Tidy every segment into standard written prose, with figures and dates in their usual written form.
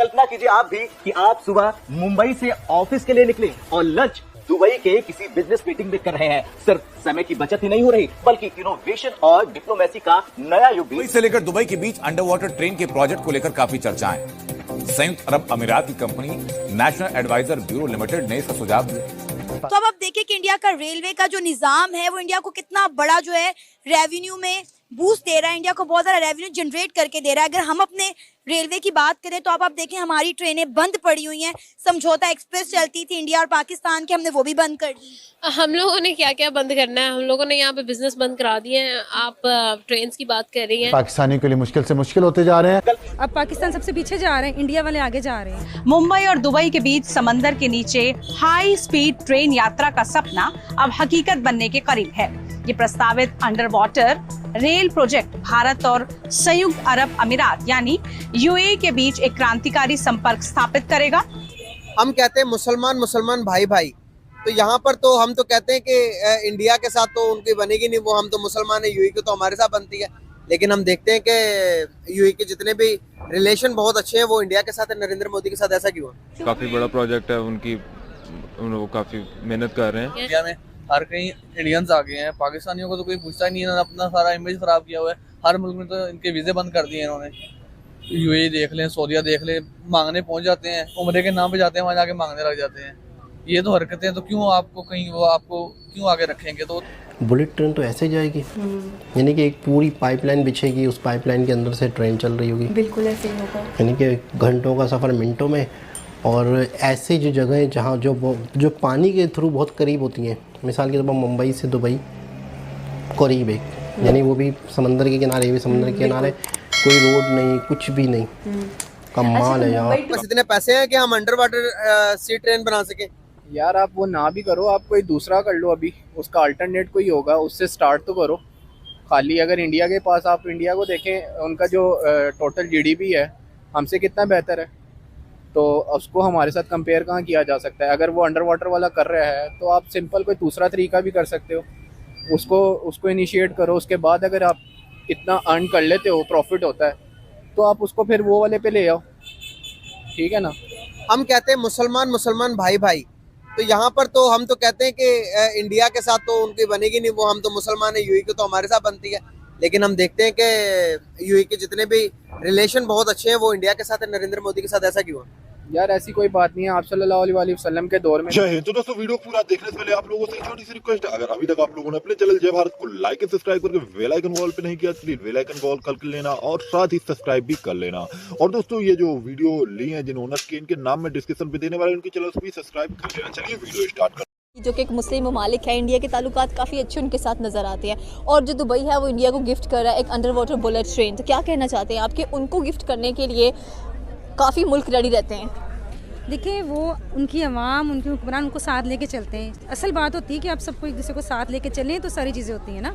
कल्पना कीजिए आप भी कि आप सुबह मुंबई से ऑफिस के लिए निकले और लंच दुबई के किसी बिजनेस मीटिंग में कर रहे हैं। सिर्फ समय की बचत ही नहीं हो रही बल्कि इनोवेशन और डिप्लोमेसी का नया युग भी। मुंबई से लेकर दुबई के बीच अंडर वाटर ट्रेन के प्रोजेक्ट को लेकर काफी चर्चाएं। संयुक्त अरब अमीरात की company national adviser bureau limited ने इसका सुझाव दिया। तो अब आप देखिए कि इंडिया का रेलवे का जो निजाम है वो इंडिया को कितना बड़ा जो है रेवेन्यू में बूस्ट दे रहा है, इंडिया को बहुत सारा रेवेन्यू जनरेट करके दे रहा है। अगर हम अपने रेलवे की बात करें तो आप देखें हमारी ट्रेनें बंद पड़ी हुई हैं। समझौता एक्सप्रेस चलती थी इंडिया और पाकिस्तान की, हमने वो भी बंद कर दी। हम लोगों ने क्या क्या बंद करना है, हम लोगों ने यहाँ पे बिजनेस बंद करा दिए हैं। आप ट्रेन की बात कर रही हैं। पाकिस्तानियों के लिए मुश्किल से मुश्किल होते जा रहे हैं। अब पाकिस्तान सबसे पीछे जा रहे हैं, इंडिया वाले आगे जा रहे हैं। मुंबई और दुबई के बीच समंदर के नीचे हाई स्पीड ट्रेन यात्रा का सपना अब हकीकत बनने के करीब है। ये प्रस्तावित under water rail project Bharat और संयुक्त अरब अमीरात यानी यूएई के बीच एक क्रांतिकारी संपर्क स्थापित करेगा। हम कहते हैं मुसलमान भाई भाई, तो यहाँ पर तो हम तो कहते हैं कि इंडिया के साथ तो उनकी बनेगी नहीं, वो हम तो मुसलमान है, यूएई की तो हमारे साथ बनती है। लेकिन हम देखते हैं कि यूएई के जितने भी रिलेशन बहुत अच्छे हैं वो इंडिया के साथ है। नरेंद्र मोदी के साथ ऐसा क्यों है? काफी बड़ा प्रोजेक्ट है, वो काफी मेहनत कर रहे हैं। इंडिया में हर कहीं इंडियंस आ गए हैं, पाकिस्तानियों को तो कोई पूछता ही नहीं है। अपना सारा इमेज खराब किया हुआ है। हर मुल्क में तो इनके वीजे बंद कर दिए इन्होंने। यूएई देख लें, सऊदीया देख लें, मांगने पहुंच जाते हैं, उम्रे के नाम पे जाते हैं, वहाँ जाके मांगने लग जाते हैं। ये तो हरकतें तो क्यों आपको कहीं वो आपको क्यों आगे रखेंगे? तो बुलेट ट्रेन तो ऐसे जाएगी, यानी कि एक पूरी पाइपलाइन बिछेगी, उस पाइपलाइन के अंदर से ट्रेन चल रही होगी। बिल्कुल ऐसे ही होगा, यानी कि घंटों का सफ़र मिनटों में। और ऐसे जो जगहें जहाँ जो पानी के थ्रू बहुत करीब होती हैं, मिसाल के तौर पर मुंबई से दुबई करीब है, यानी वो भी समंदर के किनारे, ये भी समंदर के किनारे, कोई रोड नहीं, कुछ भी नहीं। कमाल है यार। बस इतने पैसे हैं कि हम अंडर वाटर सी ट्रेन बना सके। यार आप वो ना भी करो, आप कोई दूसरा कर लो, अभी उसका अल्टरनेट कोई होगा, उससे स्टार्ट तो करो। खाली अगर इंडिया के पास, आप इंडिया को देखें, उनका जो टोटल जीडीपी है हमसे कितना बेहतर है, तो उसको हमारे साथ कंपेयर कहाँ किया जा सकता है? अगर वो अंडर वाटर वाला कर रहा है तो आप सिंपल कोई दूसरा तरीका भी कर सकते हो, उसको इनिशिएट करो। उसके बाद अगर आप इतना अर्न कर लेते हो, प्रॉफिट होता है, तो आप उसको फिर वो वाले पे ले आओ, ठीक है ना? हम कहते हैं मुसलमान भाई भाई, तो यहाँ पर तो हम तो कहते हैं कि इंडिया के साथ तो उनकी बनेगी नहीं, वो हम तो मुसलमान है, यूएई की तो हमारे साथ बनती है। लेकिन हम देखते हैं कि यूएई के जितने भी रिलेशन बहुत अच्छे हैं वो इंडिया के साथ है। नरेंद्र मोदी के साथ ऐसा क्यों है? यार ऐसी कोई बात नहीं है। आप सल्लल्लाहु अलैहि वसल्लम के दौर में। जय हिंद। तो दोस्तों वीडियो पूरा देखने से पहले आप लोगों से एक छोटी सी रिक्वेस्ट है, अगर अभी तक आप लोगों ने अपने चैनल जय भारत को लाइक एंड सब्सक्राइब करके बेल आइकन वॉल पे नहीं किया तो प्लीज बेल आइकन वॉल कर लेना और साथ ही सब्सक्राइब भी कर लेना। और दोस्तों ये जो वीडियो ली है जिन ओनर्स के, इनके नाम में डिस्क्रिप्शन पे देने वाले, उनके चैनल भी सब्सक्राइब कर लेना। चलिए वीडियो स्टार्ट कर। जो कि एक मुस्लिम ममालिक है, इंडिया के ताल्लुकात काफ़ी अच्छे उनके साथ नज़र आते हैं, और जो दुबई है वो इंडिया को गिफ्ट कर रहा है एक अंडर वाटर बुलेट ट्रेन। तो क्या कहना चाहते हैं आपके, उनको गिफ्ट करने के लिए काफ़ी मुल्क रेडी रहते हैं? देखिए, वो उनकी आवाम, उनके हुक्मरान उनको साथ लेके चलते हैं। असल बात होती है कि आप सबको एक दूसरे को साथ लेके चलें तो सारी चीज़ें होती हैं ना।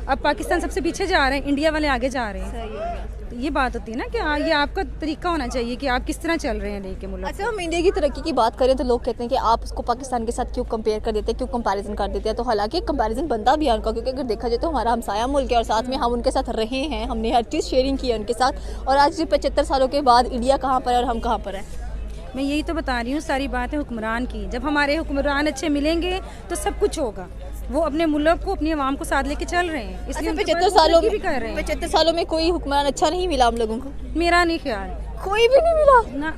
अब पाकिस्तान सबसे पीछे जा रहे हैं, इंडिया वाले आगे जा रहे हैं, तो ये बात होती है ना कि ये आपका तरीका होना चाहिए कि आप किस तरह चल रहे हैं लेके मुल्क। अच्छा, हम इंडिया की तरक्की की बात करें तो लोग कहते हैं कि आप उसको पाकिस्तान के साथ क्यों कंपेयर कर देते हैं, क्यों कंपैरिजन कर देते हैं? तो हालांकि कंपैरिजन बनता भी है उनका, क्योंकि अगर देखा जाए तो हमारा हमसाया मुल्क है और साथ में हम उनके साथ रहे हैं, हमने हर चीज़ शेयरिंग की है उनके साथ। और आज 75 सालों के बाद इंडिया कहाँ पर है और हम कहाँ पर हैं? मैं यही तो बता रही हूँ, सारी बात है हुक्मरान की। जब हमारे हुक्मरान अच्छे मिलेंगे तो सब कुछ होगा। वो अपने मुल्क को, अपनी आवाम को साथ लेके चल रहे हैं, इसलिए 75 सालों में भी कर रहे हैं। 75 सालों में कोई हुक्मरान अच्छा नहीं मिला हम लोगों को? मेरा नहीं ख्याल, कोई भी नहीं मिला ना।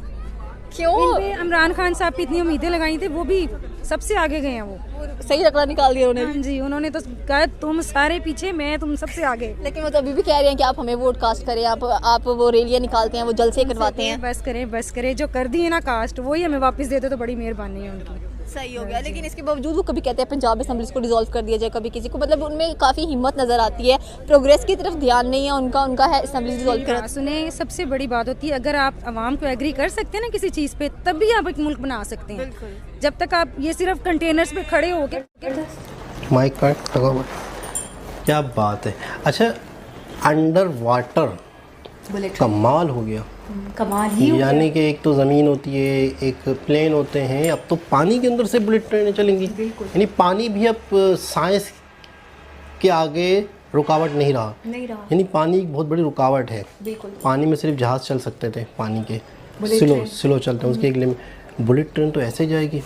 क्यों? इमरान खान साहब पे इतनी उम्मीदें लगाई थी, वो भी सबसे आगे गए हैं। वो सही रकड़ा निकाल दिया उन्होंने। हाँ जी, उन्होंने तो कहा तुम सारे पीछे, मैं तुम सबसे आगे। लेकिन वो तो अभी भी कह रहे हैं कि आप हमें वोट कास्ट करें, आप वो रैलियां निकालते हैं, वो जलसे करवाते हैं। बस करें, जो कर दी है ना कास्ट, वही हमें वापस दे दो तो बड़ी मेहरबानी है उनकी। सही हो गया। लेकिन इसके बावजूद वो कभी कहते हैं पंजाब असेंबलीज को डिसॉल्व कर दिया जाए, कभी किसी को, मतलब उनमें काफ़ी हिम्मत नज़र आती है, प्रोग्रेस की तरफ ध्यान नहीं है उनका है असेंबलीज डिसॉल्व कर। सुने, सबसे बड़ी बात होती है अगर आप आवाम को एग्री कर सकते हैं ना किसी चीज़ पे, तब भी आप एक मुल्क बना सकते हैं। जब तक आप ये सिर्फ कंटेनर्स पे खड़े हो के माइक कार्ड लगा हुआ, क्या बात है। अच्छा, अंडर वाटर कमाल हो गया, कमाल ही, यानी कि एक तो ज़मीन होती है, एक प्लेन होते हैं, अब तो पानी के अंदर से बुलेट ट्रेनें चलेंगी। यानी पानी भी अब साइंस के आगे रुकावट नहीं रहा। नहीं रहा। यानी पानी एक बहुत बड़ी रुकावट है। बिल्कुल। पानी में सिर्फ जहाज़ चल सकते थे पानी के, स्लो चलता है उसकी एक लिमिट। बुलेट ट्रेन तो ऐसे जाएगी,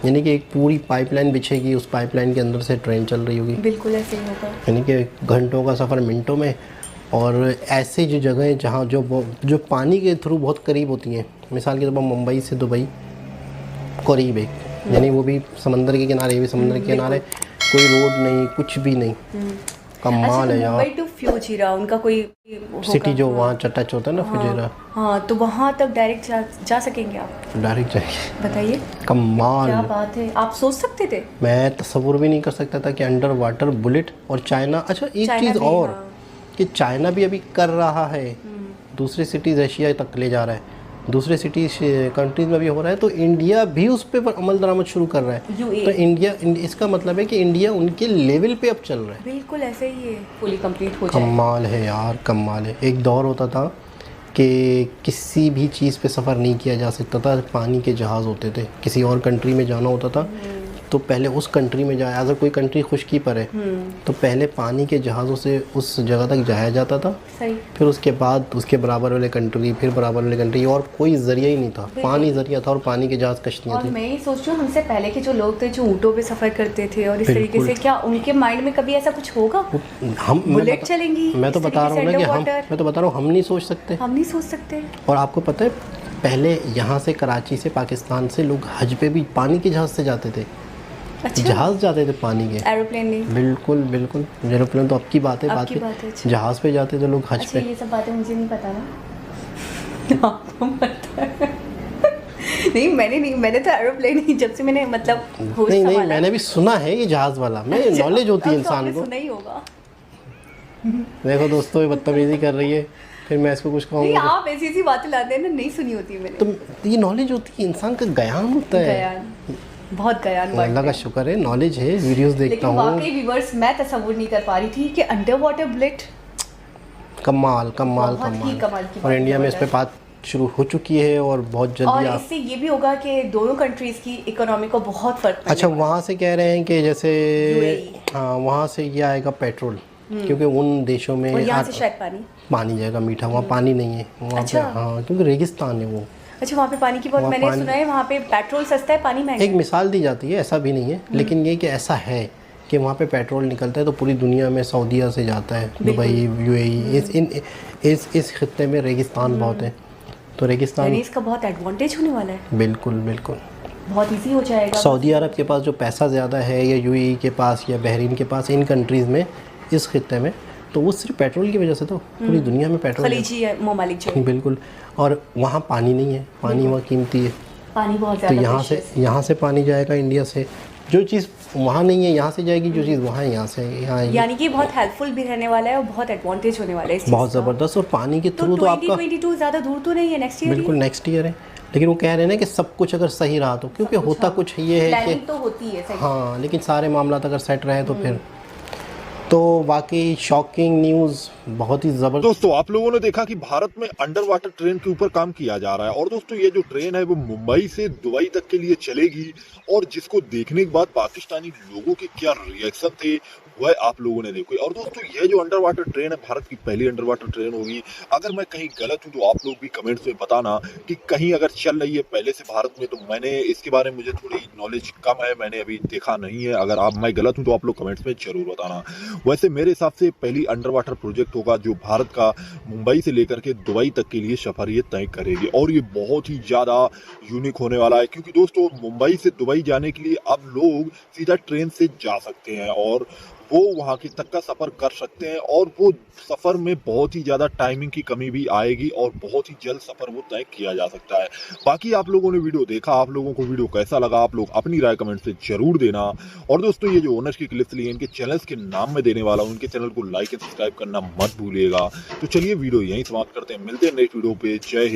यानी कि एक पूरी पाइपलाइन बिछेगी, उस पाइपलाइन के अंदर से ट्रेन चल रही होगी। बिल्कुल ऐसे ही होगा, यानी कि घंटों का सफ़र मिनटों में। और ऐसे जो जगहें जहाँ जो पानी के थ्रू बहुत करीब होती हैं, मिसाल के तौर पर मुंबई से दुबई करीब है, यानी वो भी समंदर के किनारे, भी समंदर के किनारे, कोई रोड नहीं, कुछ भी नहीं, कमाल है यार। मुंबई टू फ्यूजिरा उनका कोई सिटी जो वहाँ टच होता है ना, फ्यूजिरा। हाँ, तो वहाँ तक डायरेक्ट जा सकेंगे आप? डायरेक्ट जाएंगे। बताइए, कमाल, क्या बात है। आप सोच सकते थे? मैं तस्वुर भी नहीं कर सकता था कि अंडर वाटर बुलेट। और चाइना, अच्छा एक चीज़ और, कि चाइना भी अभी कर रहा है, दूसरी सिटीज़ एशिया तक ले जा रहा है, दूसरे सिटी कंट्रीज में भी हो रहा है, तो इंडिया भी उस पर अमल दरामद शुरू कर रहा है। तो इंडिया, इसका मतलब है कि इंडिया उनके लेवल पे अब चल रहा है। बिल्कुल ऐसे ही है, फुली कंप्लीट हो जाए। कमाल है यार, कमाल है। एक दौर होता था कि किसी भी चीज़ पे सफ़र नहीं किया जा सकता था, पानी के जहाज़ होते थे, किसी और कंट्री में जाना होता था तो पहले उस कंट्री में जाए, अगर कोई कंट्री खुशकी पर है तो पहले पानी के जहाज़ों से उस जगह तक जाया जाता था। सही। फिर उसके बाद उसके बराबर वाले कंट्री, फिर बराबर वाले कंट्री, और कोई ज़रिया ही नहीं था, पानी ज़रिया था और पानी के जहाज़ कश्तियाँ थी। और मैं ही सोच रही हूँ, हमसे पहले के जो लोग थे जो ऊँटों पे सफ़र करते थे और इस तरीके से, क्या उनके माइंड में कभी ऐसा कुछ होगा? हम बुलेट चलेंगी, मैं तो बता रहा हूँ ना कि मैं तो बता रहा हूँ, हम नहीं सोच सकते। हम नहीं सोच सकते। और आपको पता है, पहले यहाँ से कराची से, पाकिस्तान से लोग हज पे भी पानी के जहाज़ से जाते थे। अच्छा? जहाज़ जाते थे पानी के, एरोप्लेन नहीं? बिल्कुल बिल्कुल, एरोप्लेन तो अब की बात है, अच्छा। जहाज़ पे जाते थे लोग हज पे। ये सब बातें मुझे नहीं पता ना। आपको पता है? नहीं, मैंने तो एरोप्लेन ही, जब से मैंने मतलब नहीं, मैंने भी सुना है ये जहाज़ वाला, मैं नॉलेज होती है इंसान को। सुना ही होगा। देखो दोस्तों, ये बदतमीजी कर रही है, फिर मैं इसको कुछ कहूँगा। आप ऐसी बातें लाते हैं ना, नहीं सुनी होती है मैंने। तो ये नॉलेज होती है, इंसान का ज्ञान होता है, बहुत ज्ञान। अल्लाह का शुक्र है, नॉलेज है, वीडियोस देखता हूँ। वाकई व्यूअर्स, मैं तस्वीर नहीं कर पा रही थी कि अंडर वाटर बुलेट कमाल कमाल कमाल। और इंडिया में इस पे बात शुरू हो चुकी है और बहुत जल्दी। और इससे ये भी होगा कि दोनों कंट्रीज की इकोनॉमी को बहुत फर्क पड़ेगा। अच्छा, वहाँ से कह रहे हैं कि जैसे हाँ, वहाँ से ये आएगा पेट्रोल, क्योंकि उन देशों में यहाँ से शायद पानी जाएगा मीठा, वहाँ पानी नहीं है वहाँ पे। हाँ, क्योंकि रेगिस्तान है वो। अच्छा, वहाँ पे पानी की बहुत, मैंने सुना है वहाँ पे पेट्रोल सस्ता है, पानी महंगा है। एक मिसाल दी जाती है, ऐसा भी नहीं है, लेकिन ये कि ऐसा है कि वहाँ पे पेट्रोल निकलता है तो पूरी दुनिया में सऊदीया से जाता है, दुबई, UAE, इस खित्ते में रेगिस्तान बहुत है, तो रेगिस्तान, इसका बहुत एडवांटेज होने वाला है। बिल्कुल बिल्कुल, बहुत इजी हो जाएगा। सऊदी अरब के पास जो पैसा ज़्यादा है, या UAE के पास या बहरीन के पास, इन कंट्रीज़ में, इस खित्ते में, तो वो सिर्फ पेट्रोल की वजह से, तो पूरी दुनिया में पेट्रोल, खलीजी ममालिक जो, बिल्कुल। और वहाँ पानी नहीं है, पानी वहाँ कीमती है, पानी बहुत तो ज़्यादा। यहाँ से पानी जाएगा इंडिया से, जो चीज़ वहाँ नहीं है यहाँ से जाएगी, जो चीज़ वहाँ है यहाँ से यहाँ आएगी। यानी कि बहुत हेल्पफुल भी रहने वाला है और बहुत एडवांटेज होने वाला है, बहुत ज़बरदस्त। और पानी के थ्रू तो आपका 2022 ज़्यादा दूर तो नहीं है, नेक्स्ट ईयर, बिल्कुल नेक्स्ट ईयर है, लेकिन वो कह रहे हैं ना कि सब कुछ अगर सही रहा तो, क्योंकि होता कुछ ये है कि तो होती है सही। हाँ, लेकिन सारे मामला अगर सेट रहे तो फिर तो वाकई शॉकिंग न्यूज़, बहुत ही ज़बरदस्त। दोस्तों, आप लोगों ने देखा कि भारत में अंडर वाटर ट्रेन के ऊपर काम किया जा रहा है, और दोस्तों ये जो ट्रेन है वो मुंबई से दुबई तक के लिए चलेगी, और जिसको देखने के बाद पाकिस्तानी लोगों के क्या रिएक्शन थे वह आप लोगों ने देखो। और दोस्तों, ये जो अंडर वाटर ट्रेन है भारत की पहली अंडर वाटर ट्रेन होगी। अगर मैं कहीं गलत हूँ तो आप लोग भी कमेंट्स में बताना कि कहीं अगर चल रही है पहले से भारत में, तो मैंने इसके बारे में, मुझे थोड़ी नॉलेज कम है, मैंने अभी देखा नहीं है। अगर मैं गलत हूँ तो आप लोग कमेंट्स में जरूर बताना। वैसे मेरे हिसाब से पहली अंडर वाटर प्रोजेक्ट होगा जो भारत का मुंबई से लेकर के दुबई तक के लिए सफर ये तय करेगी, और ये बहुत ही ज़्यादा यूनिक होने वाला है, क्योंकि दोस्तों मुंबई से दुबई जाने के लिए अब लोग सीधा ट्रेन से जा सकते हैं और वो वहाँ की तक का सफ़र कर सकते हैं, और वो सफ़र में बहुत ही ज़्यादा टाइमिंग की कमी भी आएगी और बहुत ही जल्द सफ़र वो तय किया जा सकता है। बाकी आप लोगों ने वीडियो देखा, आप लोगों को वीडियो कैसा लगा, आप लोग अपनी राय कमेंट से जरूर देना। और दोस्तों, ये जो ओनर्स की क्लिप्स ली इनके चैनल्स के नाम में देने वाला हूँ, उनके चैनल को लाइक एंड सब्सक्राइब करना मत भूलिएगा। तो चलिए वीडियो यहीं समाप्त करते हैं, मिलते हैं नेक्स्ट वीडियो पे। जय हिंद।